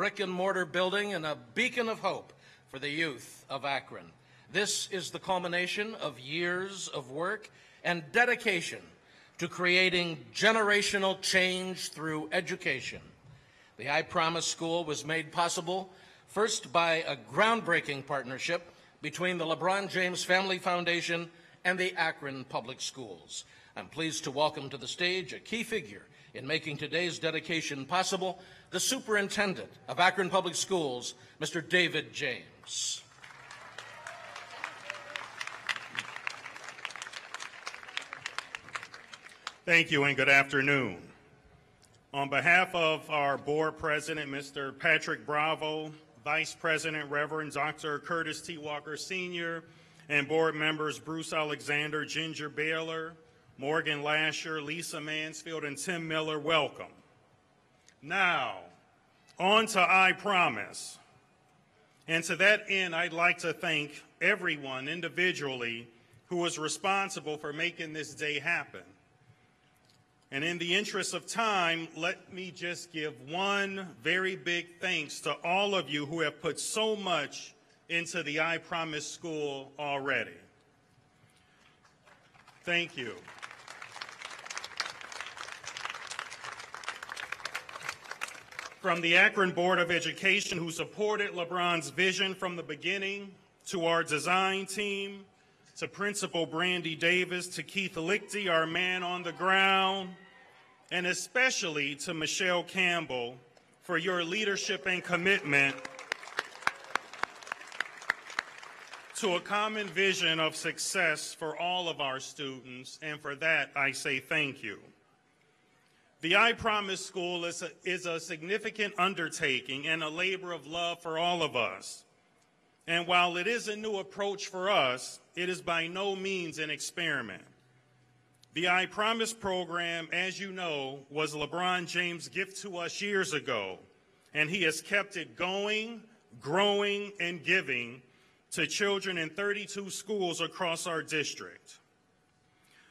brick-and-mortar building and a beacon of hope for the youth of Akron. This is the culmination of years of work and dedication to creating generational change through education. The I Promise School was made possible first by a groundbreaking partnership between the LeBron James Family Foundation and the Akron Public Schools. I'm pleased to welcome to the stage a key figure in making today's dedication possible, the Superintendent of Akron Public Schools, Mr. David James. Thank you and good afternoon. On behalf of our board president, Mr. Patrick Bravo, Vice President Reverend Dr. Curtis T. Walker Sr., and board members Bruce Alexander, Ginger Baylor, Morgan Lasher, Lisa Mansfield, and Tim Miller, welcome. Now, on to I Promise. And to that end, I'd like to thank everyone individually who was responsible for making this day happen. And in the interest of time, let me just give one very big thanks to all of you who have put so much into the I Promise School already. Thank you. From the Akron Board of Education, who supported LeBron's vision from the beginning, to our design team, to Principal Brandy Davis, to Keith Lichty, our man on the ground, and especially to Michelle Campbell for your leadership and commitment to a common vision of success for all of our students, and for that I say thank you. The I Promise School is a significant undertaking and a labor of love for all of us. And while it is a new approach for us, it is by no means an experiment. The I Promise program, as you know, was LeBron James' gift to us years ago, and he has kept it going, growing, and giving to children in 32 schools across our district.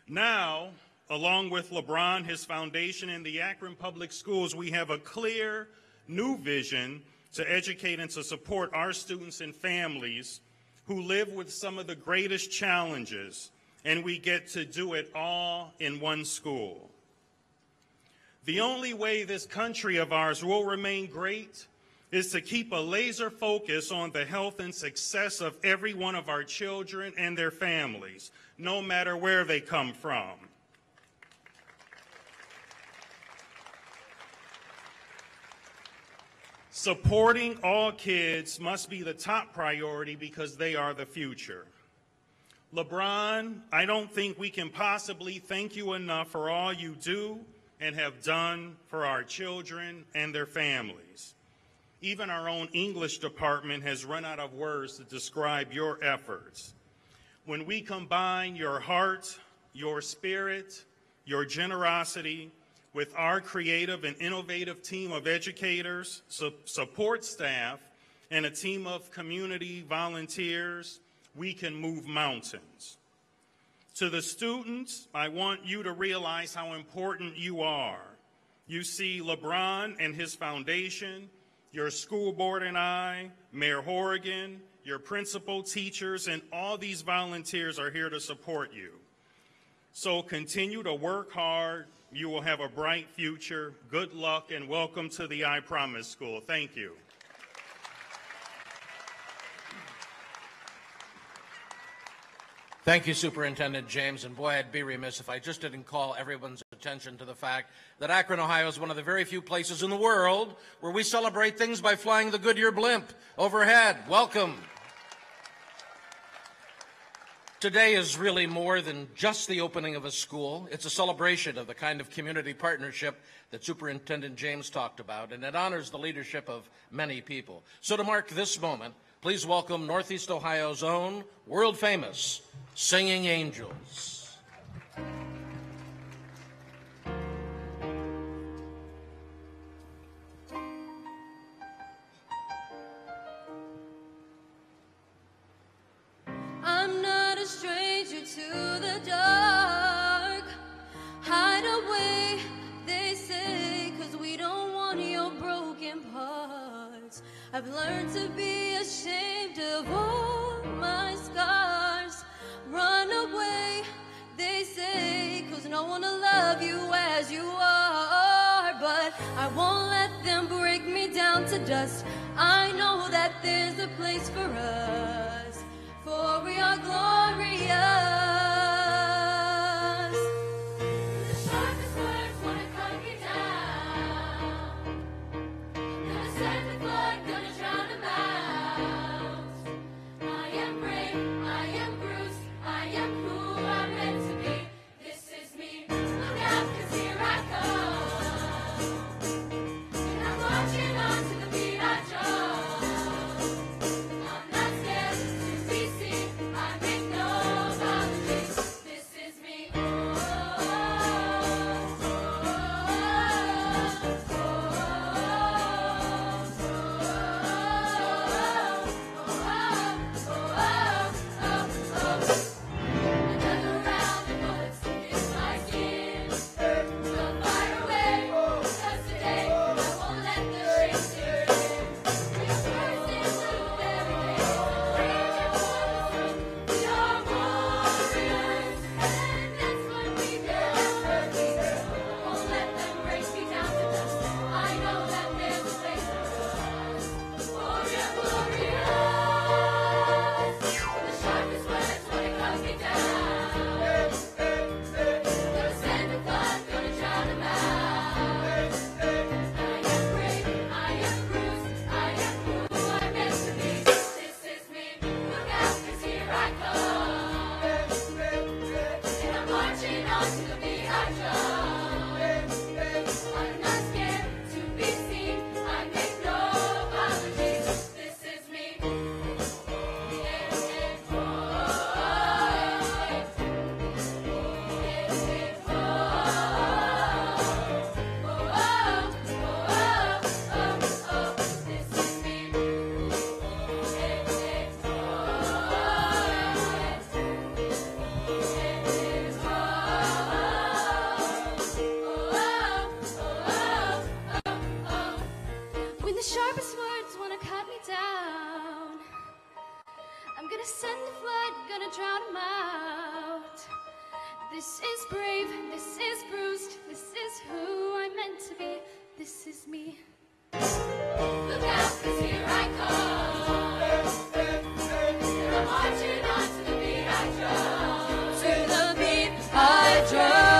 Now, along with LeBron, his foundation, and the Akron Public Schools, we have a clear new vision to educate and to support our students and families who live with some of the greatest challenges, and we get to do it all in one school. The only way this country of ours will remain great is to keep a laser focus on the health and success of every one of our children and their families, no matter where they come from. Supporting all kids must be the top priority because they are the future. LeBron, I don't think we can possibly thank you enough for all you do and have done for our children and their families. Even our own English department has run out of words to describe your efforts. When we combine your heart, your spirit, your generosity, with our creative and innovative team of educators, support staff, and a team of community volunteers, we can move mountains. To the students, I want you to realize how important you are. You see, LeBron and his foundation, your school board and I, Mayor Horrigan, your principal, teachers, and all these volunteers are here to support you. So continue to work hard. You will have a bright future. Good luck and welcome to the I Promise School. Thank you. Thank you, Superintendent James. And boy, I'd be remiss if I just didn't call everyone's attention to the fact that Akron, Ohio is one of the very few places in the world where we celebrate things by flying the Goodyear blimp overhead. Welcome. Today is really more than just the opening of a school. It's a celebration of the kind of community partnership that Superintendent James talked about, and it honors the leadership of many people. So to mark this moment, please welcome Northeast Ohio's own world-famous Singing Angels. I'm not a stranger to the dark. Hide away, they say, 'cause we don't want your broken parts. I've learned to be ashamed of all my scars. Run away, they say, 'cause no one will love you as you are. But I won't let them break me down to dust. I know that there's a place for us, for we are glorious. The sharpest words wanna cut me down. Gonna send the flood, gonna drown them out. I am brave, I am bruised, I am who I'm meant to be. This is me, look out, 'cause here I come. And I'm marching on to the beat I drum. I'm not scared to be seen, I make no apologies. This is me. Another round of bullets in my skin. They'll fire away, 'cause today I won't let the shame sink in. We are bursting through their gates, raging for the sun. We are warriors, and that's what we do. Won't let them break me down to dust. I know that there's a place for us, for we are glorious. The sharpest words wanna cut me down. Gonna send the flood, gonna drown them out. I am brave, I am bruised, I am who I'm meant to be. This is me, look out, 'cause here I come. And I'm marching on to the beat I drum. I'm not scared to be seen, I make no apologies. This is me. When the sharpest words wanna cut me down, I'm gonna send the flood, gonna drown them out. This is brave, this is bruised, this is who I'm meant to be. This is me. Look out, 'cause here I come. And I'm marching on to the beat I drum. To the beat I drum.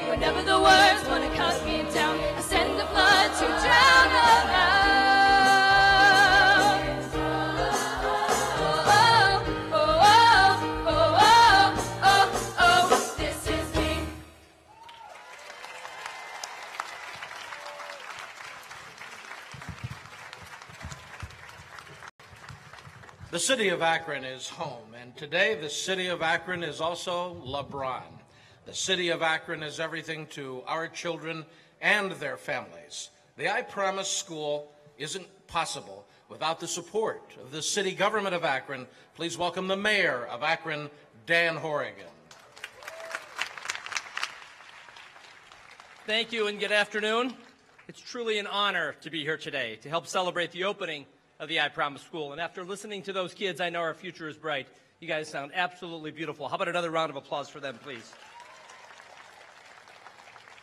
Whenever the words wanna cut me down, I send the blood to drown them out. This is me. The city of Akron is home, and today the city of Akron is also LeBron. The city of Akron is everything to our children and their families. The I Promise School isn't possible without the support of the city government of Akron. Please welcome the mayor of Akron, Dan Horrigan. Thank you and good afternoon. It's truly an honor to be here today to help celebrate the opening of the I Promise School. And after listening to those kids, I know our future is bright. You guys sound absolutely beautiful. How about another round of applause for them, please?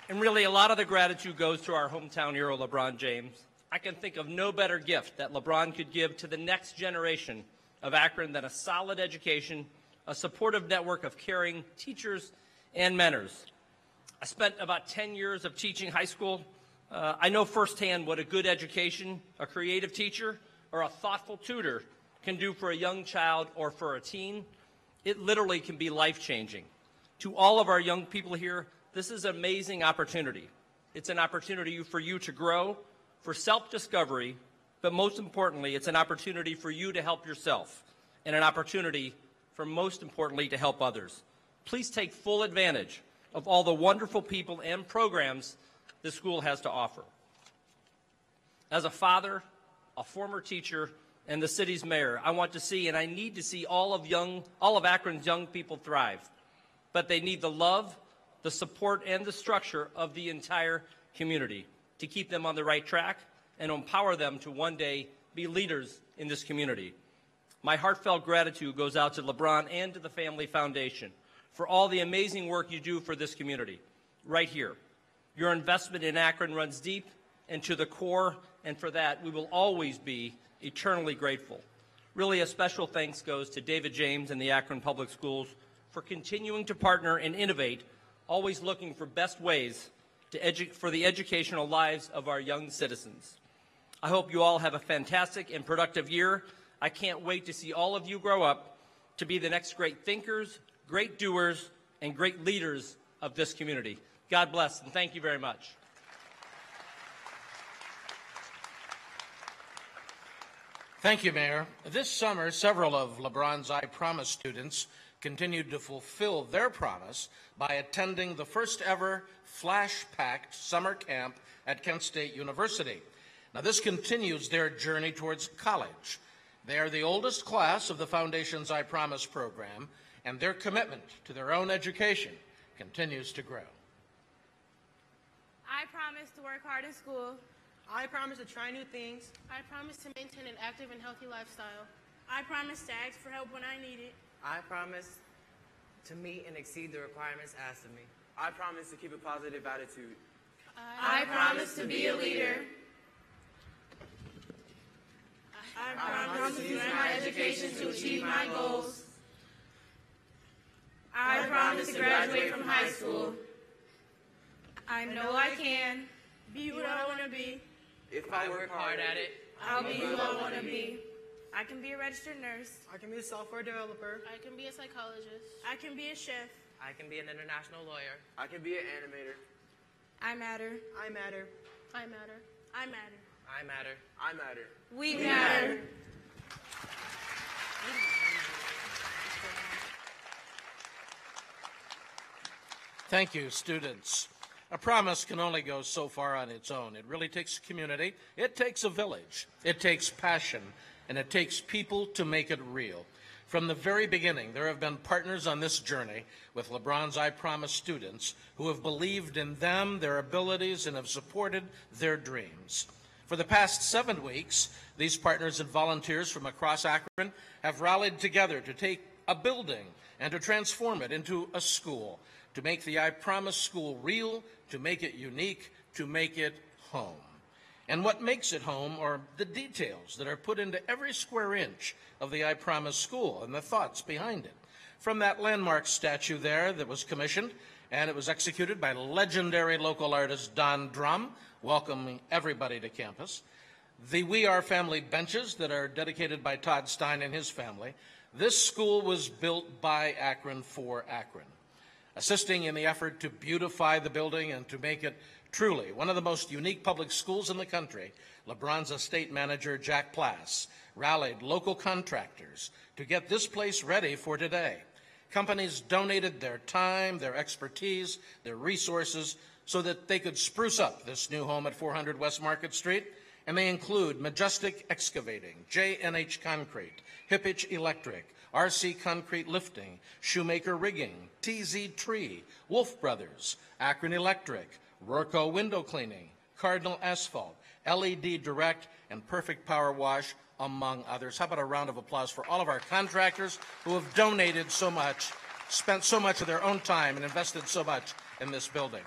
And really, a lot of the gratitude goes to our hometown hero, LeBron James. I can think of no better gift that LeBron could give to the next generation of Akron than a solid education, a supportive network of caring teachers and mentors. I spent about 10 years of teaching high school. I know firsthand what a good education, a creative teacher, or a thoughtful tutor can do for a young child or for a teen. It literally can be life-changing. To all of our young people here, this is an amazing opportunity. It's an opportunity for you to grow, for self-discovery, but most importantly, it's an opportunity for you to help yourself, and an opportunity for, most importantly, to help others. Please take full advantage of all the wonderful people and programs this school has to offer. As a father, a former teacher, and the city's mayor, I want to see and I need to see all of Akron's young people thrive. But they need the love, the support, and the structure of the entire community. to keep them on the right track and empower them to one day be leaders in this community. My heartfelt gratitude goes out to LeBron and to the Family Foundation for all the amazing work you do for this community right here. Your investment in Akron runs deep and to the core, and for that we will always be eternally grateful. Really, a special thanks goes to David James and the Akron Public Schools for continuing to partner and innovate, always looking for best ways for the educational lives of our young citizens. I hope you all have a fantastic and productive year. I can't wait to see all of you grow up to be the next great thinkers, great doers, and great leaders of this community. God bless, and thank you very much. Thank you, Mayor. This summer, several of LeBron's I Promise students continued to fulfill their promise by attending the first ever flash-packed summer camp at Kent State University. Now, this continues their journey towards college. They are the oldest class of the Foundation's I Promise program, and their commitment to their own education continues to grow. I promise to work hard in school. I promise to try new things. I promise to maintain an active and healthy lifestyle. I promise to ask for help when I need it. I promise to meet and exceed the requirements asked of me. I promise to keep a positive attitude. I promise to be a leader. I promise to use my education to achieve my goals. I promise to graduate from high school. I know I can be what I want to be. If I work hard at it, I'll be who I want to be. I can be a registered nurse. I can be a software developer. I can be a psychologist. I can be a chef. I can be an international lawyer. I can be an animator. I matter. I matter. I matter. I matter. I matter. I matter. We matter. Thank you, students. A promise can only go so far on its own. It really takes a community, it takes a village, it takes passion, and it takes people to make it real. From the very beginning, there have been partners on this journey with LeBron's I Promise students who have believed in them, their abilities, and have supported their dreams. For the past 7 weeks, these partners and volunteers from across Akron have rallied together to take a building and to transform it into a school, to make the I Promise school real, to make it unique, to make it home. And what makes it home are the details that are put into every square inch of the I Promise school and the thoughts behind it. From that landmark statue there that was commissioned, and it was executed by legendary local artist Don Drum, welcoming everybody to campus. The We Are Family benches that are dedicated by Todd Stein and his family. This school was built by Akron for Akron. Assisting in the effort to beautify the building and to make it truly one of the most unique public schools in the country, LeBron's estate manager, Jack Plass, rallied local contractors to get this place ready for today. Companies donated their time, their expertise, their resources so that they could spruce up this new home at 400 West Market Street, and they include Majestic Excavating, J&H Concrete, Hippich Electric, RC Concrete Lifting, Shoemaker Rigging, TZ Tree, Wolf Brothers, Akron Electric, Rorco Window Cleaning, Cardinal Asphalt, LED Direct, and Perfect Power Wash, among others. How about a round of applause for all of our contractors who have donated so much, spent so much of their own time, and invested so much in this building.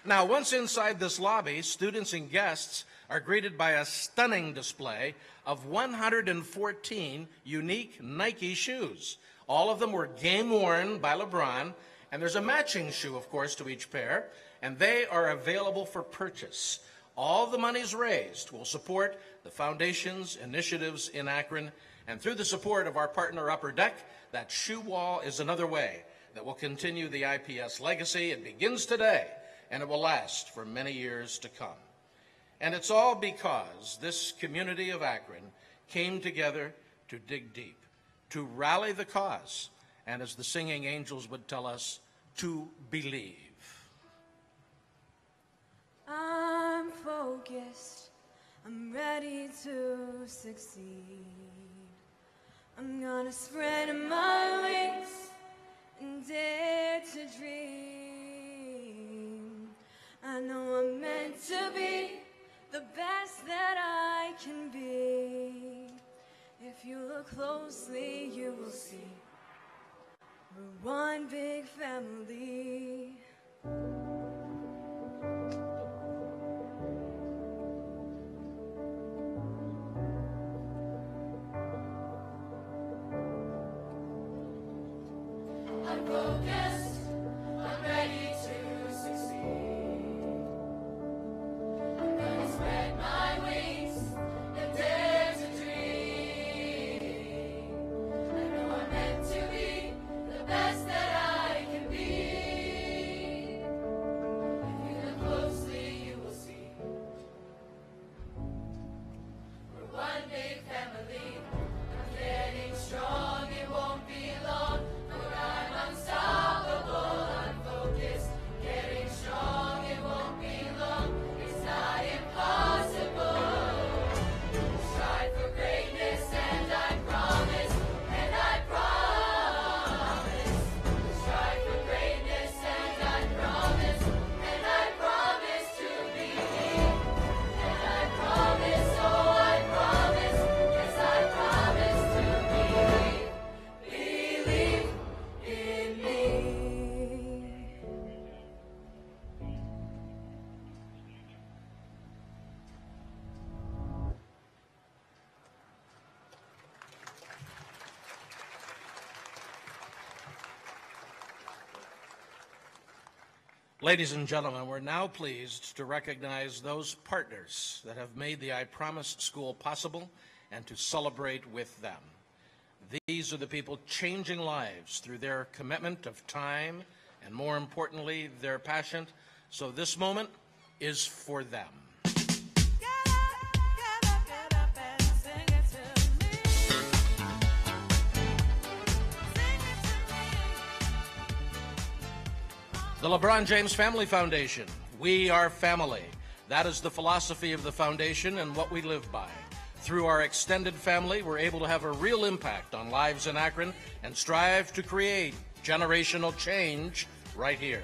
Now, once inside this lobby, students and guests are greeted by a stunning display of 114 unique Nike shoes. All of them were game-worn by LeBron, and there's a matching shoe, of course, to each pair, and they are available for purchase. All the monies raised will support the Foundation's initiatives in Akron, and through the support of our partner Upper Deck, that shoe wall is another way that will continue the IPS legacy. It begins today, and it will last for many years to come. And it's all because this community of Akron came together to dig deep, to rally the cause, and as the singing angels would tell us, to believe. I'm focused, I'm ready to succeed. I'm gonna spread my wings and dare to dream. I know I'm meant to be the best that I can be. If you look closely, you will see we're one big family. I'm focused, I'm ready to succeed. I'm gonna spread my wings and dare to dream. I know I'm meant to be the best that I can be. If you look closely, you will see we're one big family. I'm getting strong, it won't be long. I'm unstoppable, I'm focused, getting strong, it won't be long, it's not impossible. Strive for greatness and I promise, strive for greatness and I promise to be me, and I promise, oh I promise, yes I promise to believe in me. Ladies and gentlemen, we're now pleased to recognize those partners that have made the I Promise School possible and to celebrate with them. These are the people changing lives through their commitment of time and, more importantly, their passion. So this moment is for them. The LeBron James Family Foundation. We are family. That is the philosophy of the foundation and what we live by. Through our extended family, we're able to have a real impact on lives in Akron and strive to create generational change right here.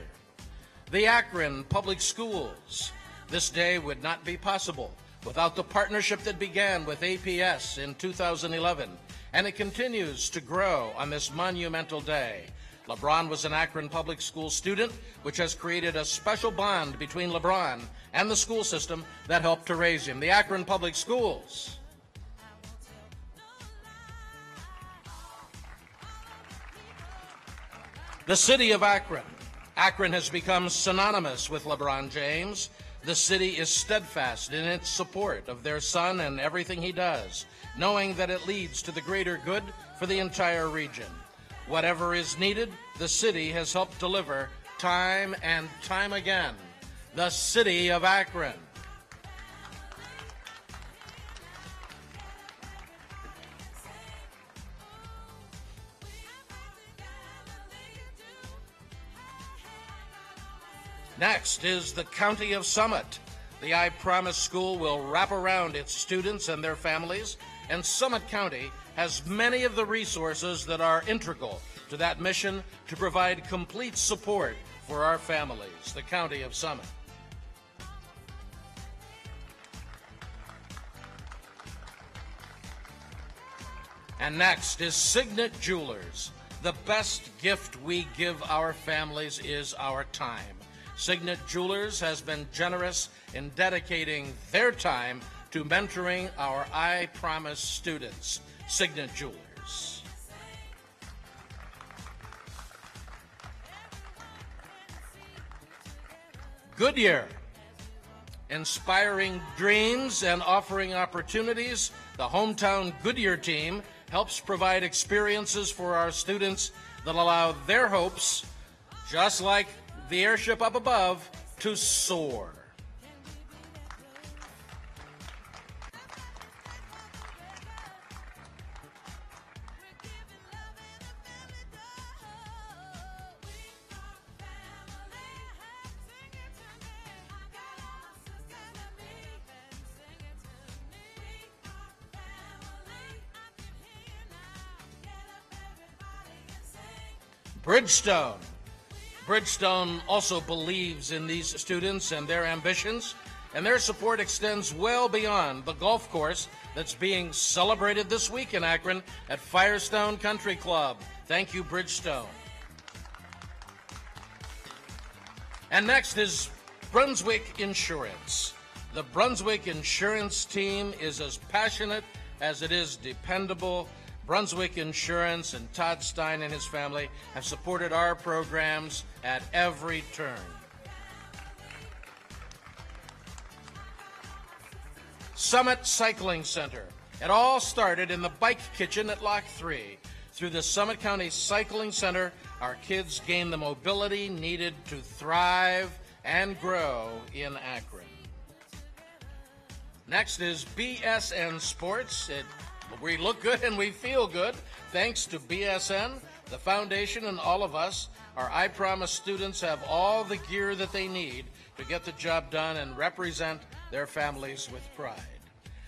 The Akron Public Schools. This day would not be possible without the partnership that began with APS in 2011, and it continues to grow on this monumental day. LeBron was an Akron Public School student, which has created a special bond between LeBron and the school system that helped to raise him. The Akron Public Schools. The city of Akron. Akron has become synonymous with LeBron James. The city is steadfast in its support of their son and everything he does, knowing that it leads to the greater good for the entire region. Whatever is needed, the city has helped deliver time and time again. The city of Akron. Next is the County of Summit. The I Promise School will wrap around its students and their families, and Summit County has many of the resources that are integral to that mission to provide complete support for our families, the County of Summit. And next is Signet Jewelers. The best gift we give our families is our time. Signet Jewelers has been generous in dedicating their time to mentoring our I Promise students. Signet Jewelers. Goodyear. Inspiring dreams and offering opportunities, the hometown Goodyear team helps provide experiences for our students that allow their hopes, just like the airship up above, to soar. Bridgestone. Bridgestone also believes in these students and their ambitions, and their support extends well beyond the golf course that's being celebrated this week in Akron at Firestone Country Club. Thank you, Bridgestone. And next is Brunswick Insurance. The Brunswick Insurance team is as passionate as it is dependable. Brunswick Insurance and Todd Stein and his family have supported our programs at every turn. Summit Cycling Center. It all started in the bike kitchen at Lock 3. Through the Summit County Cycling Center, our kids gain the mobility needed to thrive and grow in Akron. Next is BSN Sports. We look good and we feel good. Thanks to BSN, the foundation, and all of us, our I Promise students have all the gear that they need to get the job done and represent their families with pride.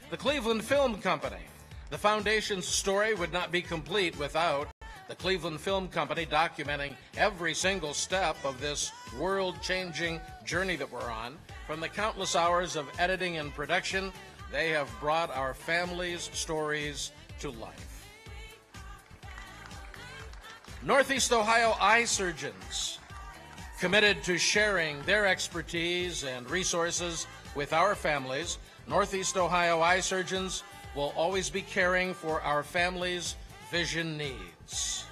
The Cleveland Film Company. The foundation's story would not be complete without the Cleveland Film Company documenting every single step of this world-changing journey that we're on. From the countless hours of editing and production, they have brought our families' stories to life. Northeast Ohio eye surgeons, committed to sharing their expertise and resources with our families. Northeast Ohio eye surgeons will always be caring for our families' vision needs.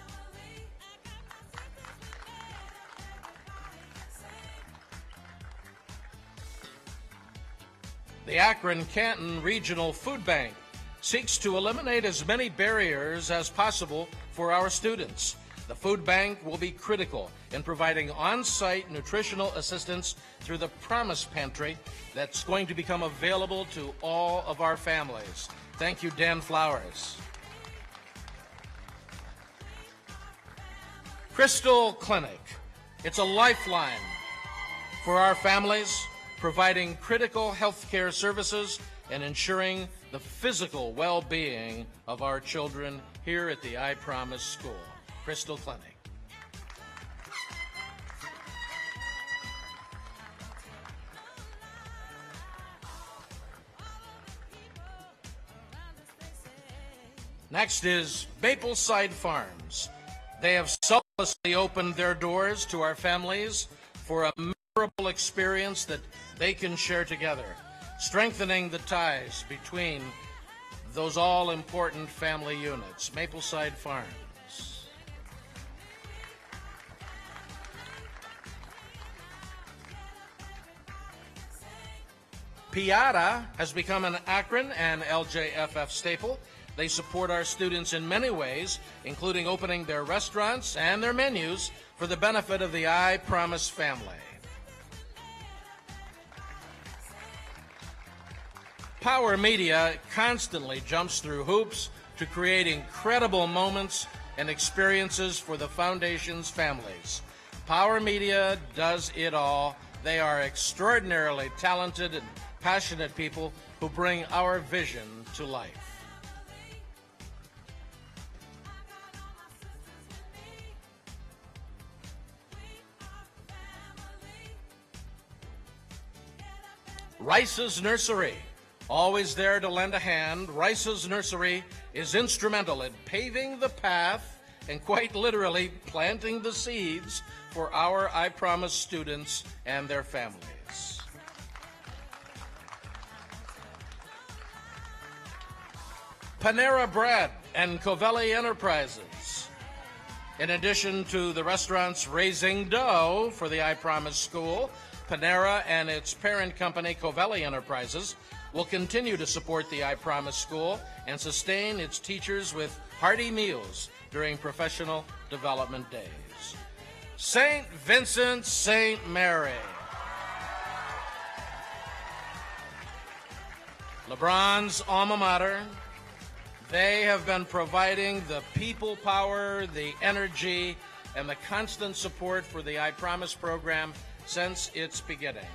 The Akron-Canton Regional Food Bank seeks to eliminate as many barriers as possible for our students. The food bank will be critical in providing on-site nutritional assistance through the Promise Pantry that's going to become available to all of our families. Thank you, Dan Flowers. Crystal Clinic. It's a lifeline for our families, providing critical health care services and ensuring the physical well-being of our children here at the I Promise School. Crystal Clinic. Next is Mapleside Farms. They have selflessly opened their doors to our families for a memorable experience that they can share together, strengthening the ties between those all-important family units. Mapleside Farms. Piata has become an Akron and LJFF staple. They support our students in many ways, including opening their restaurants and their menus for the benefit of the I Promise family. Power Media constantly jumps through hoops to create incredible moments and experiences for the Foundation's families. Power Media does it all. They are extraordinarily talented and passionate people who bring our vision to life. Rice's Nursery, always there to lend a hand. Rice's Nursery is instrumental in paving the path and quite literally planting the seeds for our I Promise students and their families. Panera Bread and Covelli Enterprises. In addition to the restaurants raising dough for the I Promise School, Panera and its parent company, Covelli Enterprises, will continue to support the I Promise School and sustain its teachers with hearty meals during professional development days. St. Vincent St. Mary. LeBron's alma mater. They have been providing the people power, the energy, and the constant support for the I Promise program since its beginning.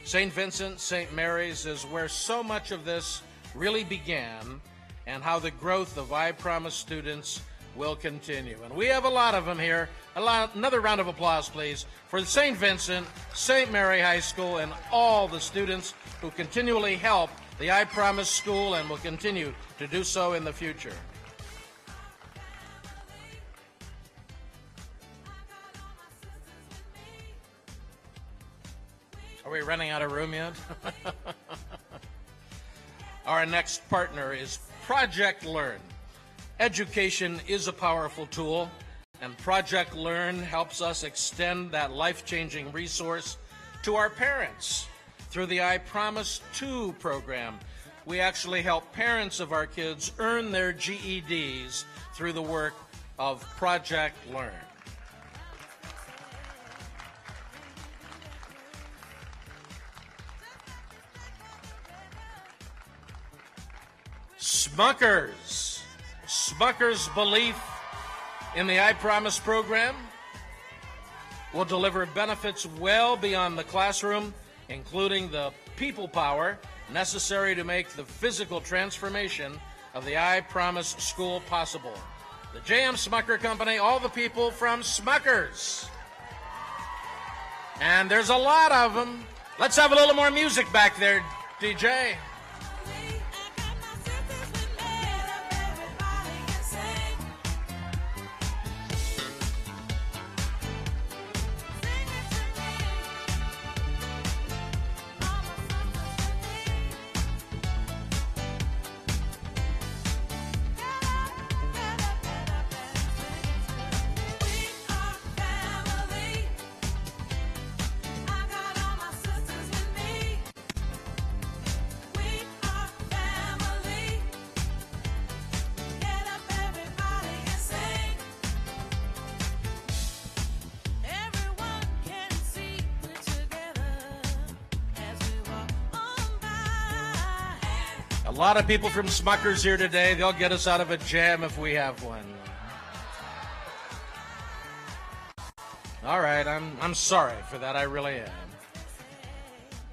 St. Vincent St. Mary's is where so much of this really began, and how the growth of I Promise students will continue. And we have a lot of them here. Another round of applause, please, for St. Vincent, St. Mary High School, and all the students who continually help the I Promise School and will continue to do so in the future. Are we running out of room yet? Our next partner is Project Learn. Education is a powerful tool, and Project Learn helps us extend that life-changing resource to our parents. Through the I Promise 2 program, we actually help parents of our kids earn their GEDs through the work of Project Learn. Smucker's belief in the I Promise program will deliver benefits well beyond the classroom, including the people power necessary to make the physical transformation of the I Promise school possible. The J.M. Smucker Company, all the people from Smucker's. And there's a lot of them. Let's have a little more music back there, DJ. A lot of people from Smucker's here today. They'll get us out of a jam if we have one. All right, I'm sorry for that. I really am.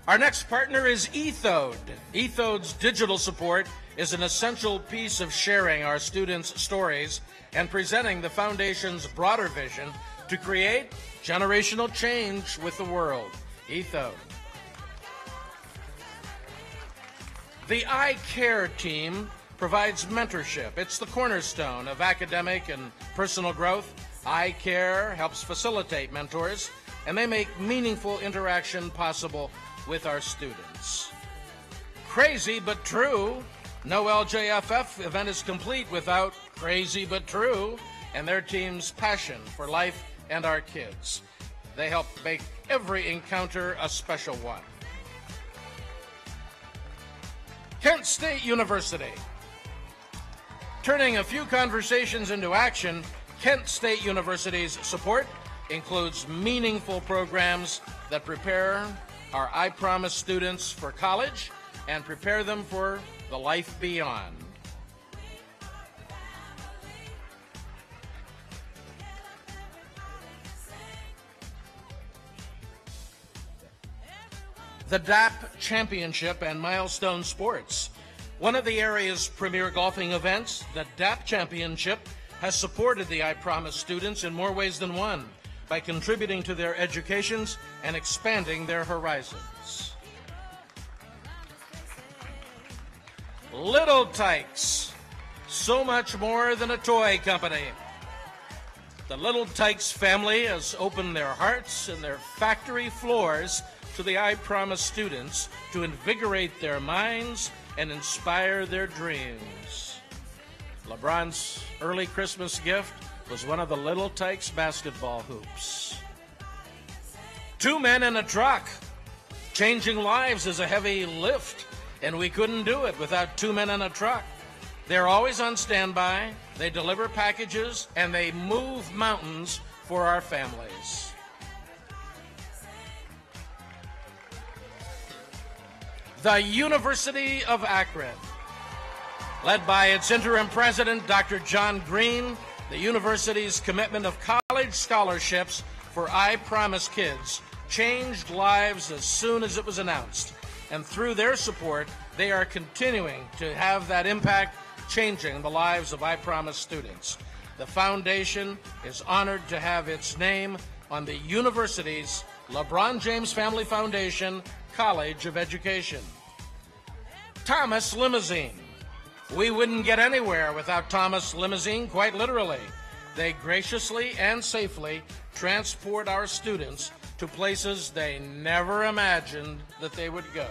Our next partner is Ethode. Ethode's digital support is an essential piece of sharing our students' stories and presenting the Foundation's broader vision to create generational change with the world. Ethode. The I Care team provides mentorship. It's the cornerstone of academic and personal growth. I Care helps facilitate mentors, and they make meaningful interaction possible with our students. Crazy but true. No LJFF event is complete without Crazy but True and their team's passion for life and our kids. They help make every encounter a special one. Kent State University. Turning a few conversations into action, Kent State University's support includes meaningful programs that prepare our I Promise students for college and prepare them for the life beyond. The DAP Championship and Milestone Sports. One of the area's premier golfing events, the DAP Championship, has supported the I Promise students in more ways than one by contributing to their educations and expanding their horizons. Little Tykes, so much more than a toy company. The Little Tykes family has opened their hearts and their factory floors to the I Promise students to invigorate their minds and inspire their dreams. LeBron's early Christmas gift was one of the Little Tykes basketball hoops. 2 men in a truck. Changing lives is a heavy lift, and we couldn't do it without 2 men in a truck. They're always on standby, they deliver packages, and they move mountains for our families. The University of Akron. Led by its interim president, Dr. John Green, the university's commitment of college scholarships for I Promise kids changed lives as soon as it was announced. And through their support, they are continuing to have that impact, changing the lives of I Promise students. the foundation is honored to have its name on the university's LeBron James Family Foundation College of Education. Thomas Limousine. We wouldn't get anywhere without Thomas Limousine, quite literally. They graciously and safely transport our students to places they never imagined that they would go.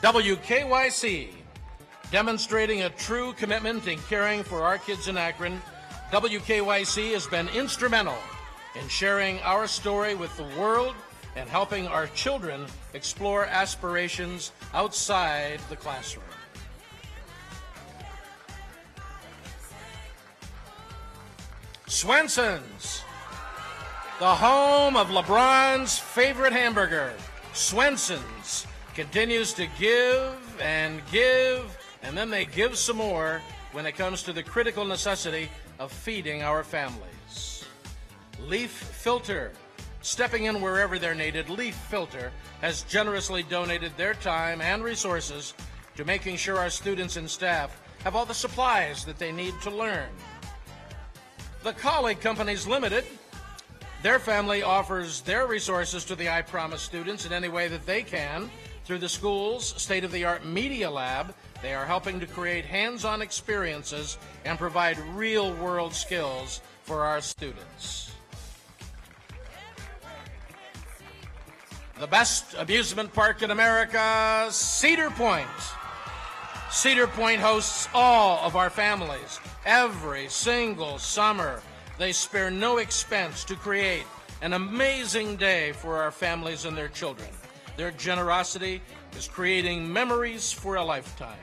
WKYC, demonstrating a true commitment in caring for our kids in Akron. WKYC has been instrumental in sharing our story with the world and helping our children explore aspirations outside the classroom. Swenson's, the home of LeBron's favorite hamburger. Swenson's continues to give, and then they give some more when it comes to the critical necessity of feeding our families. Leaf Filter, stepping in wherever they're needed. Leaf Filter has generously donated their time and resources to making sure our students and staff have all the supplies that they need to learn. The Colleague Companies Limited, their family offers their resources to the I Promise students in any way that they can. Through the school's state-of-the-art media lab, they are helping to create hands-on experiences and provide real-world skills for our students. The best amusement park in America, Cedar Point. Cedar Point hosts all of our families every single summer. They spare no expense to create an amazing day for our families and their children. Their generosity is creating memories for a lifetime.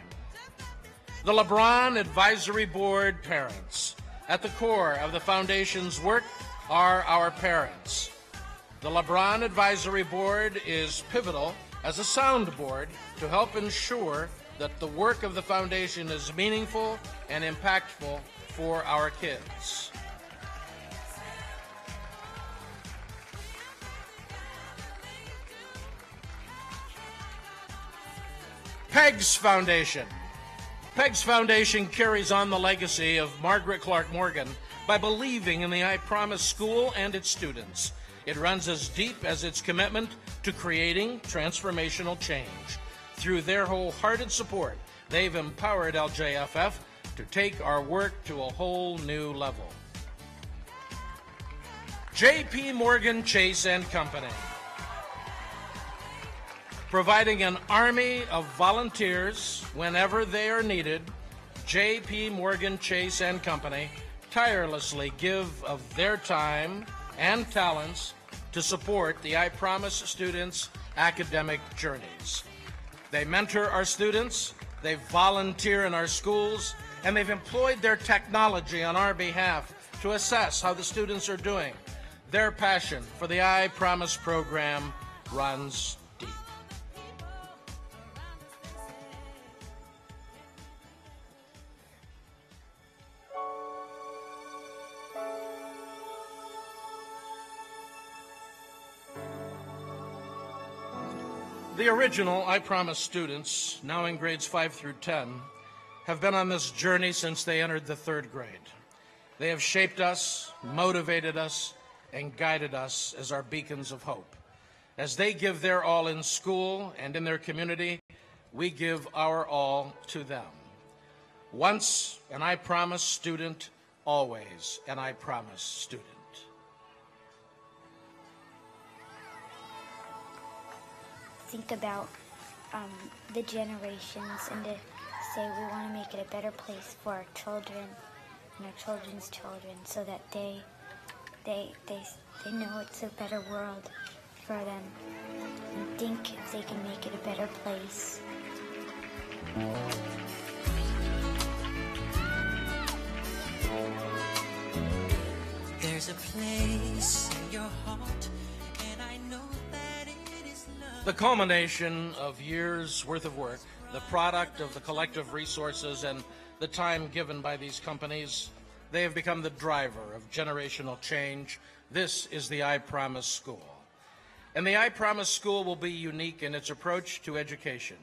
The LeBron Advisory Board parents. At the core of the foundation's work are our parents. The LeBron Advisory Board is pivotal as a soundboard to help ensure that the work of the foundation is meaningful and impactful for our kids. Peg's Foundation. Peg's Foundation carries on the legacy of Margaret Clark Morgan by believing in the I Promise School and its students. It runs as deep as its commitment to creating transformational change. Through their wholehearted support, they've empowered LJFF to take our work to a whole new level. J.P. Morgan Chase and Company. Providing an army of volunteers whenever they are needed, J.P. Morgan Chase and Company tirelessly give of their time and talents to support the I Promise students' academic journeys. They mentor our students, they volunteer in our schools, and they've employed their technology on our behalf to assess how the students are doing. Their passion for the I Promise program runs deep. The original I Promise students, now in grades 5 through 10, have been on this journey since they entered the 3rd grade. They have shaped us, motivated us, and guided us as our beacons of hope. As they give their all in school and in their community, we give our all to them. Once an I Promise student, always an I Promise student. Think about the generations and to say we want to make it a better place for our children and our children's children so that they know it's a better world for them and think if they can make it a better place. There's a place in your heart, and I know that it is love. The culmination of years' worth of work, the product of the collective resources and the time given by these companies, they have become the driver of generational change. This is the I Promise School. And the I Promise School will be unique in its approach to education.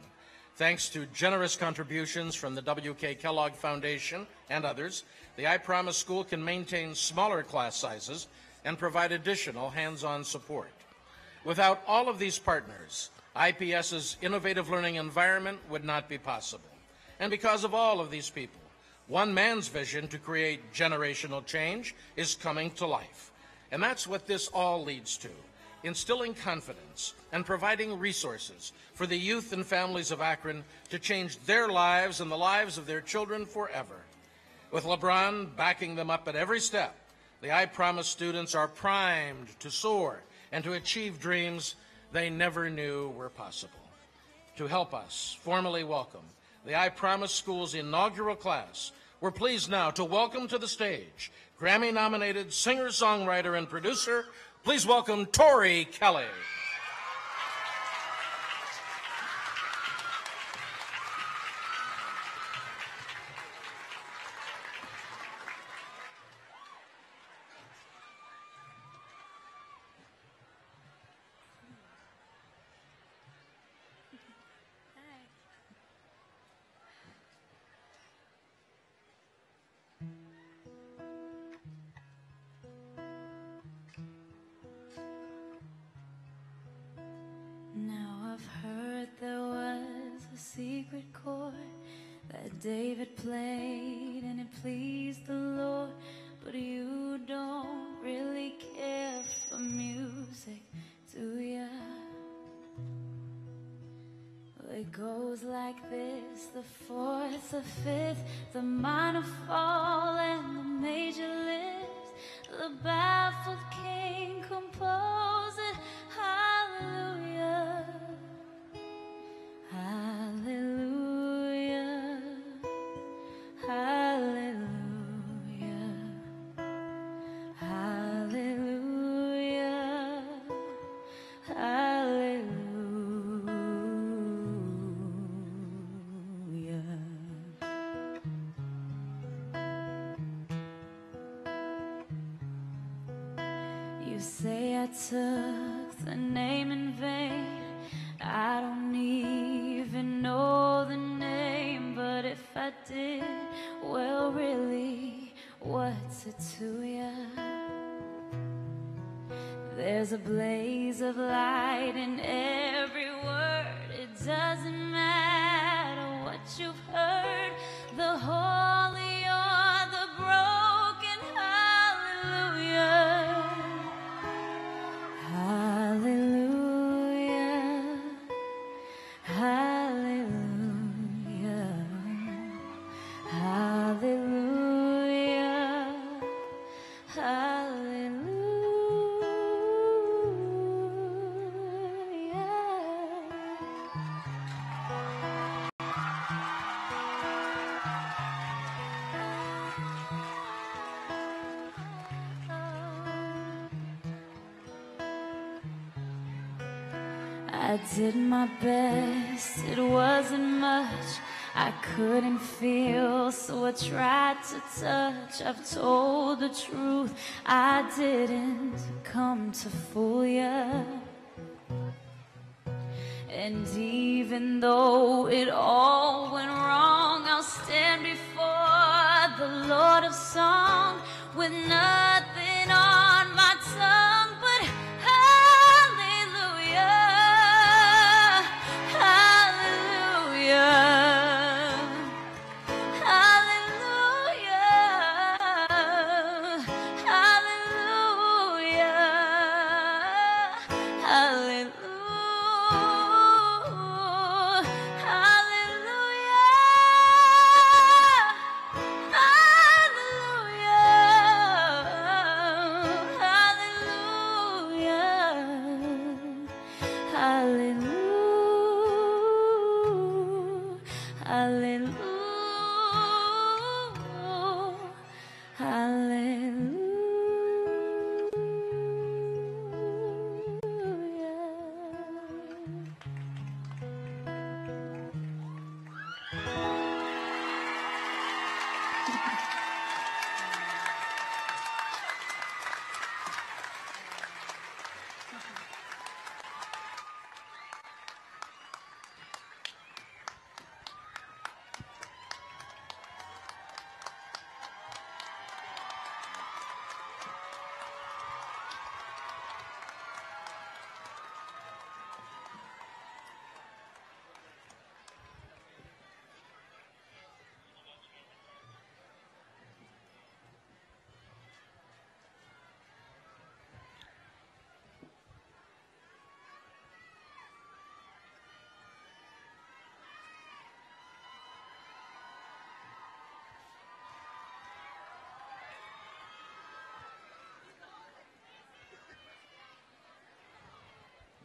Thanks to generous contributions from the W.K. Kellogg Foundation and others, the I Promise School can maintain smaller class sizes and provide additional hands-on support. Without all of these partners, IPS's innovative learning environment would not be possible. And because of all of these people, one man's vision to create generational change is coming to life. And that's what this all leads to: instilling confidence and providing resources for the youth and families of Akron to change their lives and the lives of their children forever. With LeBron backing them up at every step, the I Promise students are primed to soar and to achieve dreams they never knew were possible. To help us formally welcome the I Promise School's inaugural class, we're pleased now to welcome to the stage Grammy-nominated singer-songwriter and producer. Please welcome Tori Kelly. Now I've heard there was a secret chord that David played and it pleased the Lord, but you don't really care for music, do ya? Well, it goes like this: the fourth, the fifth, the minor fall and the major lifts. The baffled king composed it. Hallelujah, hallelujah, hallelujah, hallelujah, hallelujah. You say I took the name in vain. I don't even know the name, but if I did, well, really, what's it to ya? There's a blaze of light in every word. It doesn't matter what you've heard. The holy or the broken. Hallelujah, hallelujah, hallelujah, hallelujah, I did my best, it wasn't much. I couldn't feel, so I tried to touch. I've told the truth, I didn't come to fool ya. And even though it all went wrong, I'll stand before the Lord of Song with nothing on my tongue but hallelujah, hallelujah.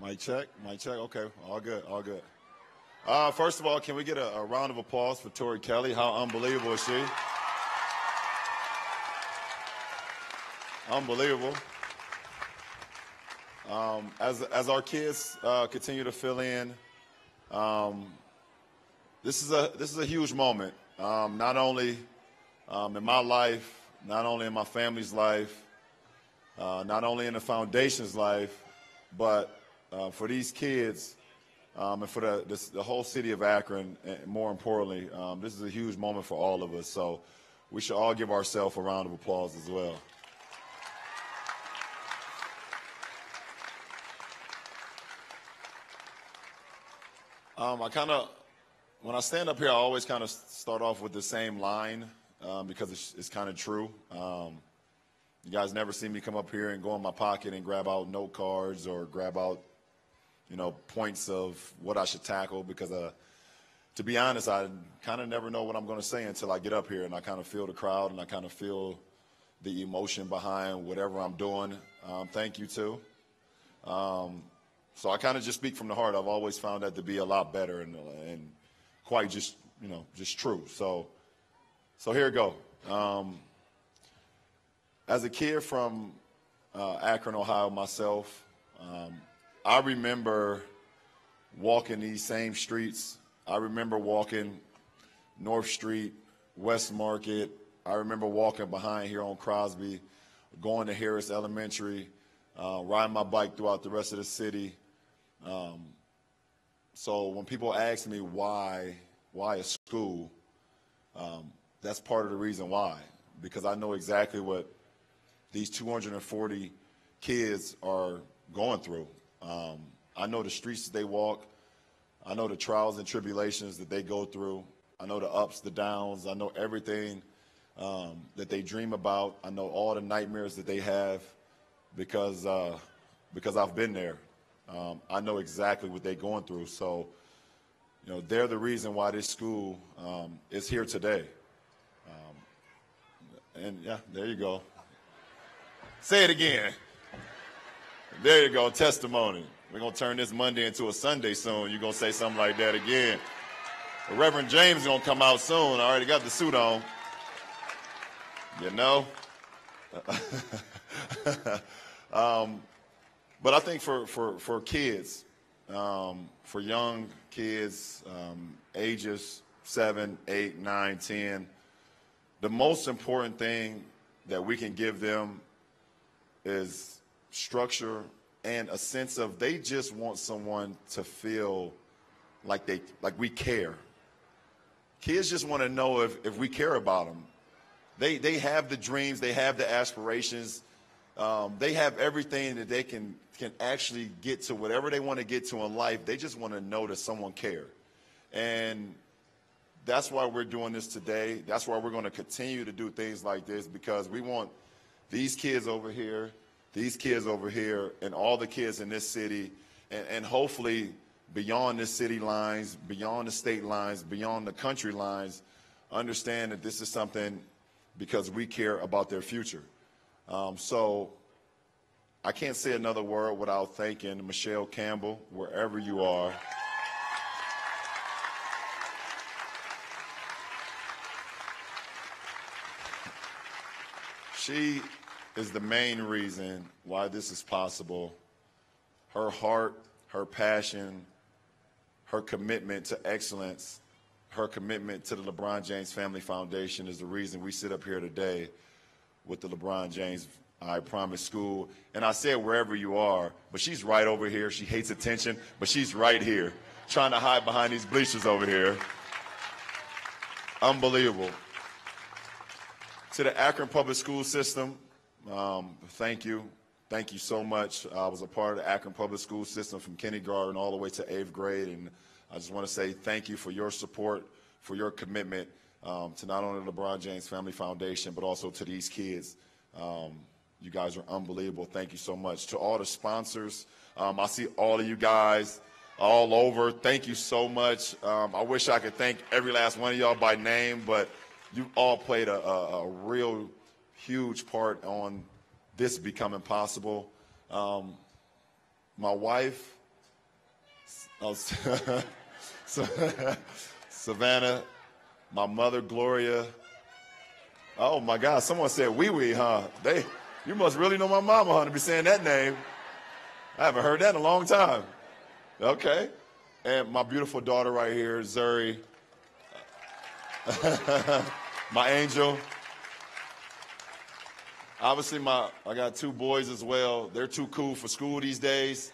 Mic check, mic check. Okay, all good, all good. First of all, can we get a round of applause for Tori Kelly? How unbelievable is she? Unbelievable. As our kids continue to fill in, this is a huge moment. Not only in my life, not only in my family's life, not only in the foundation's life, but for these kids and for the whole city of Akron, and more importantly, this is a huge moment for all of us. So we should all give ourselves a round of applause as well. When I stand up here, I always kind of start off with the same line because it's kind of true. You guys never see me come up here and go in my pocket and grab out note cards or grab out, points of what I should tackle because, to be honest, I kind of never know what I'm going to say until I get up here and I kind of feel the crowd and I kind of feel the emotion behind whatever I'm doing. Thank you, too. So I kind of just speak from the heart. I've always found that to be a lot better and quite just true. So here we go. As a kid from Akron, Ohio, myself, I remember walking these same streets. I remember walking North Street, West Market. I remember walking behind here on Crosby, going to Harris Elementary, riding my bike throughout the rest of the city. So when people ask me why a school, that's part of the reason why, because I know exactly what these 240 kids are going through. I know the streets that they walk. I know the trials and tribulations that they go through. I know the ups, the downs. I know everything that they dream about. I know all the nightmares that they have because I've been there. I know exactly what they're going through. So, they're the reason why this school is here today. And, yeah, there you go. Say it again. There you go, testimony. We're going to turn this Monday into a Sunday soon. You're going to say something like that again. The Reverend James is going to come out soon. I already got the suit on. But I think for kids, for young kids, ages 7, 8, 9, 10, the most important thing that we can give them is structure and a sense of they just want someone to feel like we care. Kids just want to know if we care about them. They have the dreams, they have the aspirations, they have everything that they can actually get to whatever they want to get to in life. They just want to know that someone cares. And that's why we're doing this today. That's why we're going to continue to do things like this, because we want these kids over here, and all the kids in this city, and hopefully beyond the city lines, beyond the state lines, beyond the country lines, understand that this is something because we care about their future. So I can't say another word without thanking Michelle Campbell, wherever you are. She is the main reason why this is possible. Her heart, her passion, her commitment to excellence, her commitment to the LeBron James Family Foundation is the reason we sit up here today with the LeBron James I Promise School. And I said wherever you are, but she's right over here. She hates attention, but she's right here, trying to hide behind these bleachers over here. Unbelievable. To the Akron Public School System, thank you. Thank you so much. I was a part of the Akron Public School System from kindergarten all the way to 8th grade, and I just want to say thank you for your support, for your commitment to not only the LeBron James Family Foundation, but also to these kids. You guys are unbelievable. Thank you so much. To all the sponsors, I see all of you guys all over. Thank you so much. I wish I could thank every last one of y'all by name, but you all played a real huge part on this becoming possible. My wife, Oh, Savannah, my mother, Gloria. Oh, my God, someone said wee-wee, huh? You must really know my mama, huh, to be saying that name. I haven't heard that in a long time. Okay. And my beautiful daughter right here, Zuri. My angel. Obviously, I got 2 boys as well. They're too cool for school these days.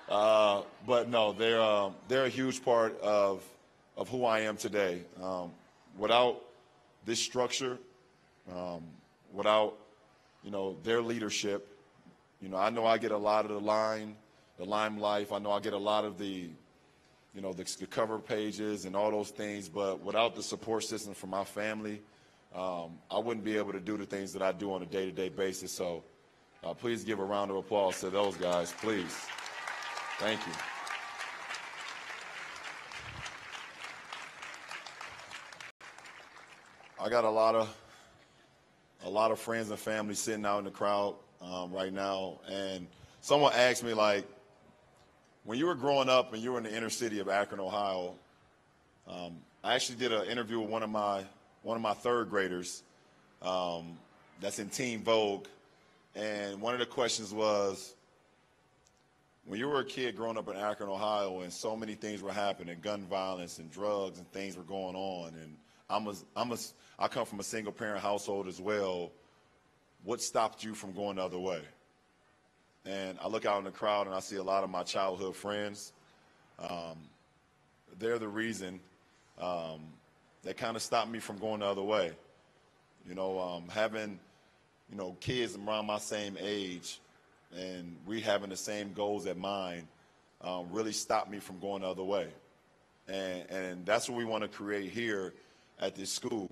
But no, they're a huge part of who I am today. Without this structure, without, their leadership, I know I get a lot of the limelight. I know I get a lot of the cover pages and all those things, but without the support system from my family, I wouldn't be able to do the things that I do on a day-to-day basis. So please give a round of applause to those guys, please. Thank you. I got a lot of friends and family sitting out in the crowd right now, and someone asked me, like, when you were growing up and you were in the inner city of Akron, Ohio, I actually did an interview with one of my third graders that's in Teen Vogue, and one of the questions was, when you were a kid growing up in Akron, Ohio, and so many things were happening, gun violence and drugs and things were going on, and I come from a single-parent household as well, what stopped you from going the other way? And I look out in the crowd and I see a lot of my childhood friends. They're the reason that kind of stopped me from going the other way. Having, kids around my same age and we having the same goals at mine really stopped me from going the other way. And that's what we want to create here at this school.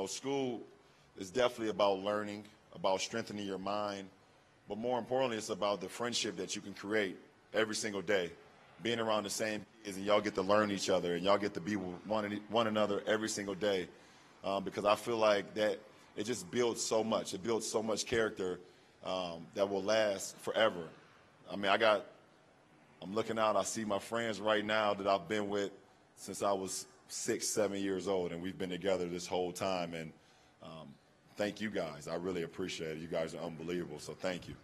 School is definitely about learning, about strengthening your mind, but more importantly, it's about the friendship that you can create every single day, being around the same kids, and y'all get to learn each other, and y'all get to be with one another every single day, because I feel like that it just builds so much. It builds so much character that will last forever. I mean, I'm looking out, I see my friends right now that I've been with since I was 6, 7 years old, and we've been together this whole time, and thank you guys. I really appreciate it. You guys are unbelievable, so thank you.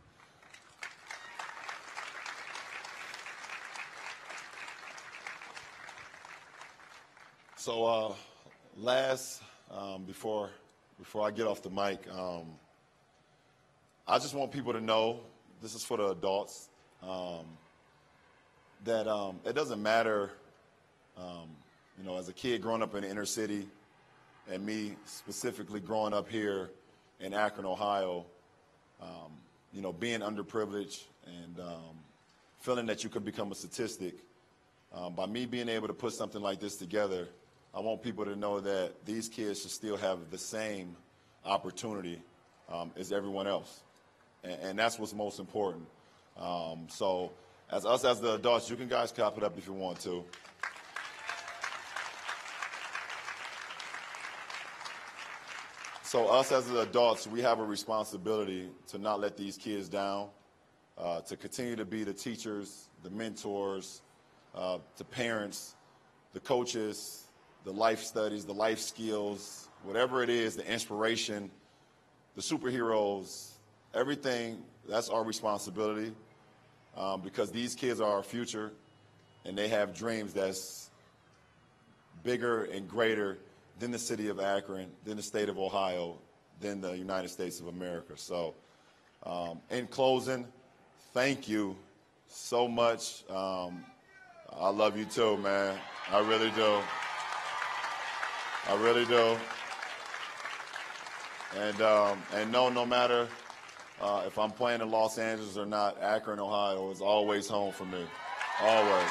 So last, before I get off the mic, I just want people to know, this is for the adults, that it doesn't matter, as a kid growing up in the inner city, and me specifically growing up here in Akron, Ohio, being underprivileged and feeling that you could become a statistic, by me being able to put something like this together, I want people to know that these kids should still have the same opportunity as everyone else. And that's what's most important. So as the adults, you can guys clap it up if you want to. So us as the adults, we have a responsibility to not let these kids down, to continue to be the teachers, the mentors, the parents, the coaches, the life studies, the life skills, whatever it is, the inspiration, the superheroes, everything, that's our responsibility, because these kids are our future, and they have dreams that's bigger and greater than the city of Akron, than the state of Ohio, than the United States of America. So in closing, thank you so much. I love you too, man. I really do. I really do. And no matter if I'm playing in Los Angeles or not, Akron, Ohio is always home for me. Always.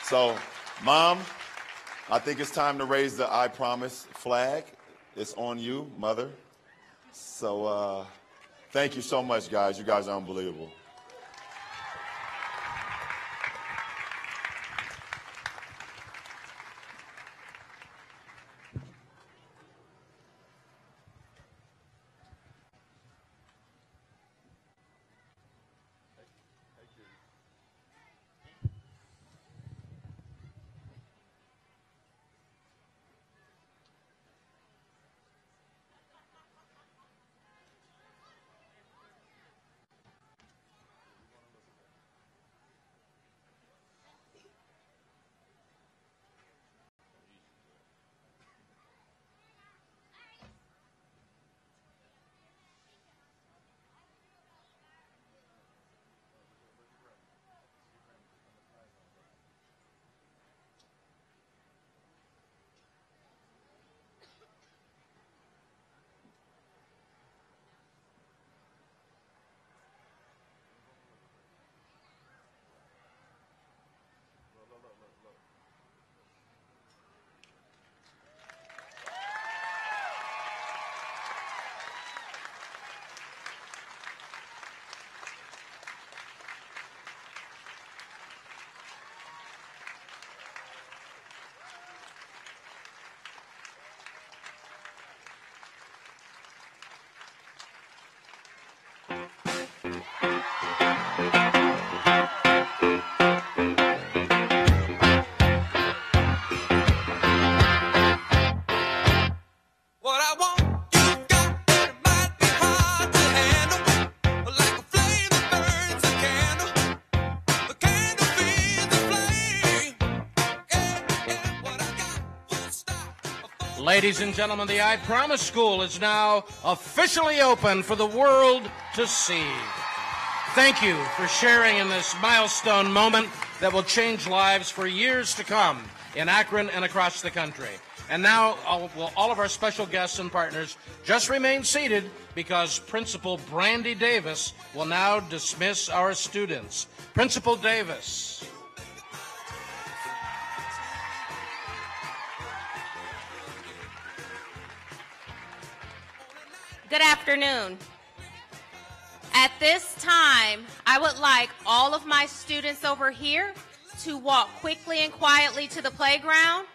So, Mom, I think it's time to raise the I Promise flag. It's on you, Mother. So thank you so much, guys. You guys are unbelievable. Ladies and gentlemen, the I Promise School is now officially open for the world to see. Thank you for sharing in this milestone moment that will change lives for years to come in Akron and across the country. And now, will all of our special guests and partners just remain seated because Principal Brandy Davis will now dismiss our students. Principal Davis. Good afternoon. At this time, I would like all of my students over here to walk quickly and quietly to the playground.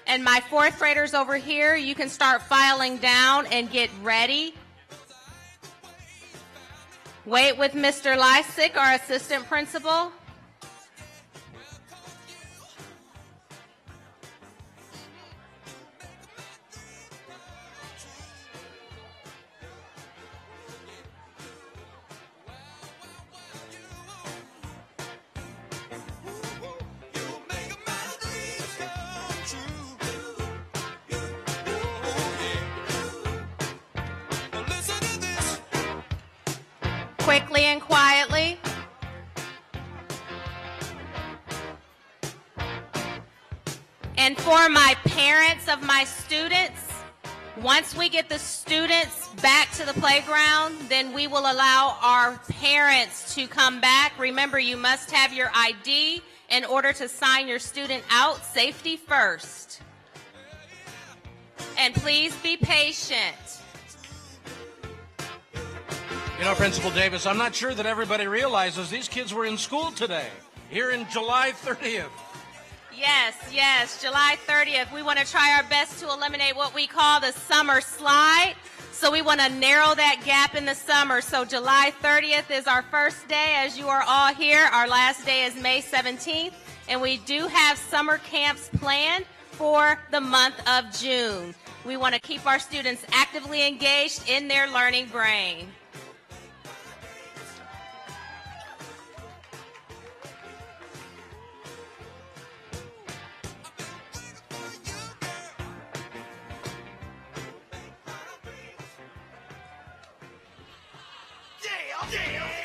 And my fourth graders over here, you can start filing down and get ready. Wait with Mr. Lysick, our assistant principal. Quickly and quietly. And for my parents of my students, once we get the students back to the playground, then we will allow our parents to come back. Remember, you must have your ID in order to sign your student out. Safety first. And please be patient. You know, Principal Davis, I'm not sure that everybody realizes these kids were in school today, here in July 30th. Yes, July 30th. We want to try our best to eliminate what we call the summer slide. So we want to narrow that gap in the summer. So July 30th is our first day, as you are all here. Our last day is May 17th. And we do have summer camps planned for the month of June. We want to keep our students actively engaged in their learning brain. Yeah.